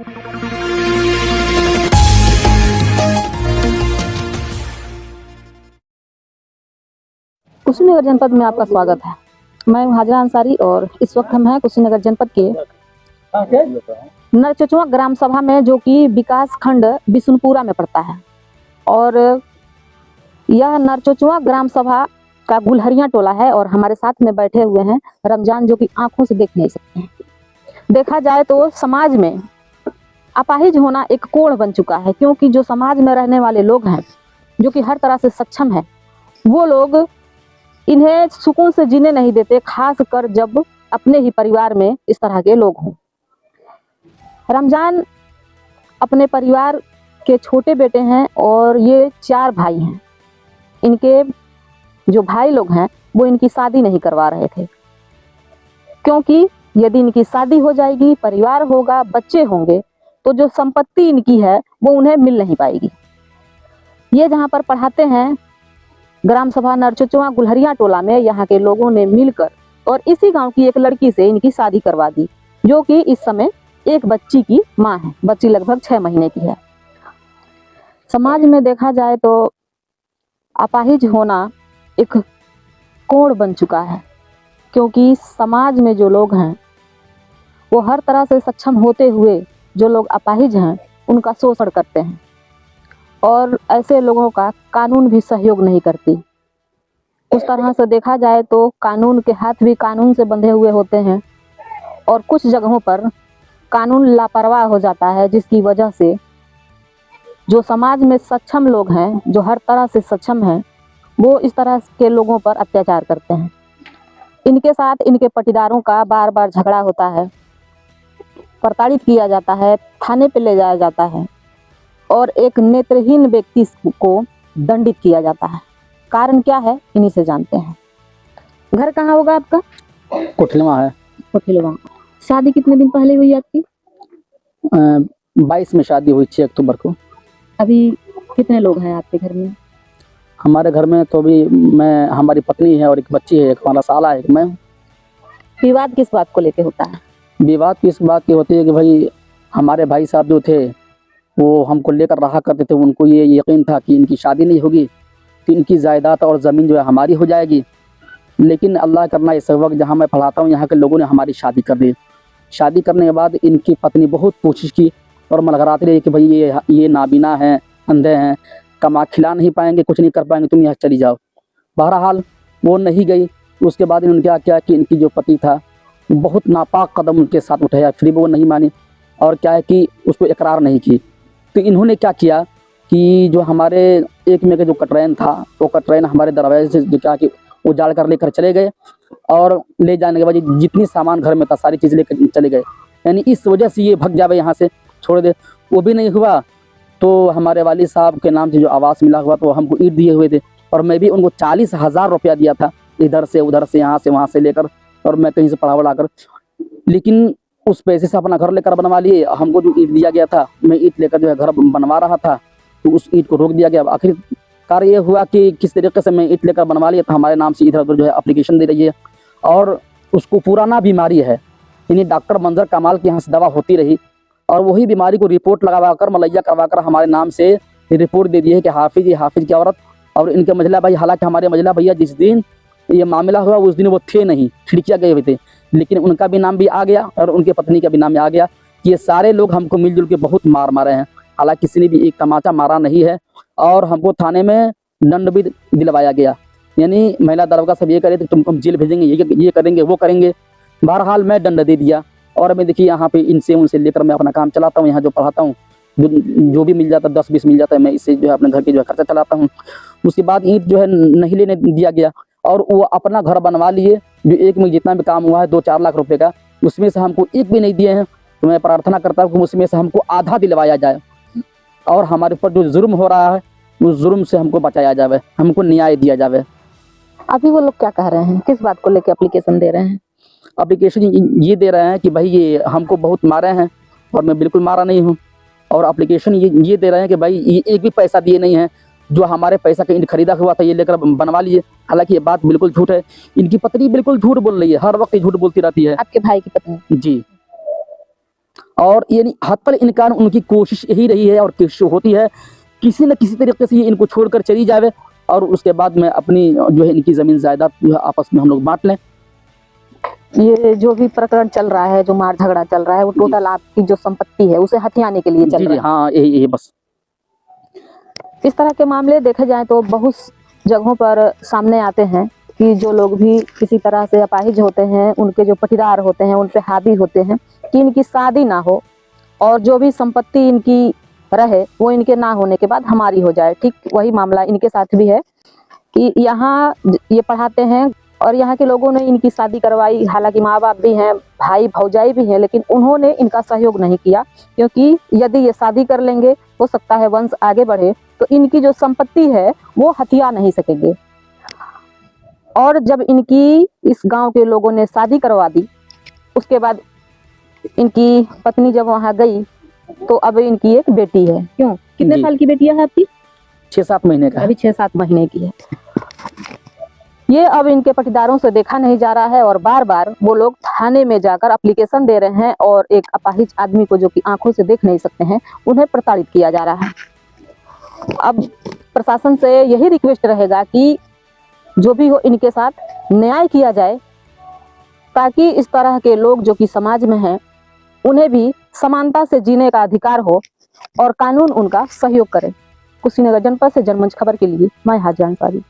कुशीनगर जनपद में आपका स्वागत है। मैं हूं हाजरा अंसारी और इस वक्त हम हैं कुशीनगर जनपद के नरचचुआ ग्राम सभा में, जो कि विकास खंड बिशुनपुरा में पड़ता है। और यह नरचचुआ ग्राम सभा का गुलहरिया टोला है और हमारे साथ में बैठे हुए हैं रमजान, जो कि आंखों से देख नहीं सकते हैं। देखा जाए तो समाज में अपाहिज होना एक कोढ़ बन चुका है, क्योंकि जो समाज में रहने वाले लोग हैं, जो कि हर तरह से सक्षम है, वो लोग इन्हें सुकून से जीने नहीं देते, खास कर जब अपने ही परिवार में इस तरह के लोग हों। रमजान अपने परिवार के छोटे बेटे हैं और ये 4 भाई हैं। इनके जो भाई लोग हैं वो इनकी शादी नहीं करवा रहे थे, क्योंकि यदि इनकी शादी हो जाएगी, परिवार होगा, बच्चे होंगे, तो जो संपत्ति इनकी है वो उन्हें मिल नहीं पाएगी। ये जहाँ पर पढ़ाते हैं ग्राम सभा नरचचुआ गुलहरिया टोला में, यहाँ के लोगों ने मिलकर और इसी गांव की एक लड़की से इनकी शादी करवा दी, जो कि इस समय एक बच्ची की माँ है। बच्ची लगभग 6 महीने की है। समाज में देखा जाए तो अपाहिज होना एक कोढ़ बन चुका है, क्योंकि समाज में जो लोग हैं वो हर तरह से सक्षम होते हुए जो लोग अपाहिज हैं उनका शोषण करते हैं, और ऐसे लोगों का कानून भी सहयोग नहीं करती। उस तरह से देखा जाए तो कानून के हाथ भी कानून से बंधे हुए होते हैं, और कुछ जगहों पर कानून लापरवाह हो जाता है, जिसकी वजह से जो समाज में सक्षम लोग हैं, जो हर तरह से सक्षम हैं, वो इस तरह के लोगों पर अत्याचार करते हैं। इनके साथ इनके पटीदारों का बार बार झगड़ा होता है, प्रताड़ित किया जाता है, थाने पे ले जाया जाता है और एक नेत्रहीन व्यक्ति को दंडित किया जाता है। कारण क्या है, इन्हीं से जानते हैं। घर कहाँ होगा आपका? कोठिलवा है। कोठिलवा। शादी कितने दिन पहले हुई आपकी? 22 में शादी हुई, 6 अक्टूबर को। अभी कितने लोग हैं आपके घर में? हमारे घर में तो अभी मैं, हमारी पत्नी है और एक बच्ची है, एक हमारा साला है, एक मैं। विवाद किस बात को लेके होता है? विवाद किस बात की होती है कि भाई हमारे भाई साहब जो थे वो हमको लेकर रहा करते थे। उनको ये यकीन था कि इनकी शादी नहीं होगी तो इनकी जायदाद और ज़मीन जो है हमारी हो जाएगी। लेकिन अल्लाह करना, इस वक्त जहाँ मैं पढ़ाता हूँ यहाँ के लोगों ने हमारी शादी कर दी। शादी करने के बाद इनकी पत्नी बहुत कोशिश की और मलगराती रही कि भाई ये नाबीना हैं, अंधे हैं, कमा खिला नहीं पाएंगे, कुछ नहीं कर पाएंगे, तुम यहाँ चली जाओ। बहरहाल वो नहीं गई। उसके बाद इन्होंने क्या किया कि इनकी जो पति था बहुत नापाक कदम उनके साथ उठाया, फिर भी वो नहीं मानी और क्या है कि उसको इकरार नहीं की। तो इन्होंने क्या किया कि जो हमारे एक में का जो कटरैन था, वो कटरैन हमारे दरवाजे से जो क्या कि उजाड़ कर लेकर चले गए, और ले जाने के बाद जितनी सामान घर में था सारी चीज़ लेकर चले गए। यानी इस वजह से ये भग जावे, यहाँ से छोड़ दे। वो भी नहीं हुआ तो हमारे वालिद साहब के नाम से जो आवास मिला हुआ तो हमको ईंट दिए हुए थे, और मैं भी उनको 40,000 रुपया दिया था, इधर से उधर से, यहाँ से वहाँ से लेकर, और मैं कहीं से पढ़ा वढ़ा कर। लेकिन उस पैसे से अपना घर लेकर बनवा लिए। हमको जो ईंट दिया गया था, मैं ईंट लेकर जो है घर बनवा रहा था, तो उस ईंट को रोक दिया गया। आखिरकार ये हुआ कि किस तरीके से मैं ईंट लेकर बनवा लिया, तो हमारे नाम से इधर उधर जो है एप्लीकेशन दे रही है, और उसको पुराना बीमारी है। यानी डॉक्टर मंजर कमाल के यहाँ से दवा होती रही, और वही बीमारी को रिपोर्ट लगवा कर, मलैया करवा कर हमारे नाम से रिपोर्ट दे दी है कि हाफिज, ये हाफिज की औरत और इनके मजला भाई। हालांकि हमारे मजला भैया जिस दिन ये मामला हुआ उस दिन वो थे नहीं, खिड़कियाँ गए हुए थे, लेकिन उनका भी नाम भी आ गया और उनके पत्नी का भी नाम आ गया कि ये सारे लोग हमको मिलजुल के बहुत मार मारे हैं। हालांकि किसी ने भी एक तमाचा मारा नहीं है, और हमको थाने में दंड भी दिलवाया गया। यानी महिला दरोगा सब ये करे थे तुमको हम जेल भेजेंगे, ये करेंगे, वो करेंगे। बहरहाल मैं दंड दे दिया, और मैं देखिए यहाँ पे इनसे उनसे लेकर मैं अपना काम चलाता हूँ। यहाँ जो पढ़ाता हूँ, जो भी मिल जाता है 10-20 मिल जाता है, मैं इससे जो है अपने घर के जो है खर्चा चलाता हूँ। उसके बाद ईंट जो है नहीं लेने दिया गया, और वो अपना घर बनवा लिए। जो एक में जितना भी काम हुआ है 2-4 लाख रुपए का, उसमें से हमको एक भी नहीं दिए हैं। तो मैं प्रार्थना करता हूँ कि उसमें से हमको आधा दिलवाया जाए, और हमारे ऊपर जो जुर्म हो रहा है उस जुर्म से हमको बचाया जाए, हमको न्याय दिया जाए। अभी वो लोग क्या कह रहे हैं, किस बात को लेकर एप्लीकेशन दे रहे हैं? एप्लीकेशन ये दे रहे हैं कि भाई ये हमको बहुत मारे हैं, और मैं बिल्कुल मारा नहीं हूँ। और एप्लीकेशन ये दे रहे हैं कि भाई ये एक भी पैसा दिए नहीं है, जो हमारे पैसा का ईंट खरीदा हुआ था ये लेकर बनवा लिए। हालांकि ये बात बिल्कुल झूठ है। इनकी पत्नी बिल्कुल झूठ बोल रही है, हर वक्त झूठ बोलती रहती है। आपके भाई की पत्नी? जी। और यानी हत्तल इनकार उनकी कोशिश यही रही है और कोशिश होती है किसी न किसी तरीके से ये इनको छोड़कर चली जावे और उसके बाद में अपनी जो है इनकी ज़मीन जायदाद जो है आपस में हम लोग बांट लें। ये जो भी प्रकरण चल रहा है, जो मार झगड़ा चल रहा है, वो टोटल आपकी जो संपत्ति है उसे हथियाने के लिए चल जी रहा जी है। हाँ, यही बस। इस तरह के मामले देखे जाएं तो बहुत जगहों पर सामने आते हैं कि जो लोग भी किसी तरह से अपाहिज होते हैं, उनके जो पटीदार होते हैं, उन पे हावी होते हैं कि इनकी शादी ना हो और जो भी संपत्ति इनकी रहे वो इनके ना होने के बाद हमारी हो जाए। ठीक वही मामला इनके साथ भी है कि यहाँ ये पढ़ाते हैं और यहाँ के लोगों ने इनकी शादी करवाई, हालांकि माँ बाप भी हैं, भाई भौजाई भी हैं, लेकिन उन्होंने इनका सहयोग नहीं किया क्योंकि यदि ये शादी कर लेंगे हो सकता है वंश आगे बढ़े तो इनकी जो संपत्ति है वो हथिया नहीं सकेंगे। और जब इनकी इस गांव के लोगों ने शादी करवा दी उसके बाद इनकी पत्नी जब वहां गई तो अब इनकी एक बेटी है। क्यों, कितने जी। साल की बेटी है आपकी? 6-7 महीने का है। अभी 6-7 महीने की है। ये अब इनके पटीदारों से देखा नहीं जा रहा है और बार बार वो लोग थाने में जाकर एप्लीकेशन दे रहे हैं और एक अपाहिज आदमी को जो कि आंखों से देख नहीं सकते हैं उन्हें प्रताड़ित किया जा रहा है। अब प्रशासन से यही रिक्वेस्ट रहेगा कि जो भी हो इनके साथ न्याय किया जाए ताकि इस तरह के लोग जो कि समाज में हैं उन्हें भी समानता से जीने का अधिकार हो और कानून उनका सहयोग करे। कुशीनगर जनपद से जनमंच खबर के लिए मैं हाजिर अंसारी।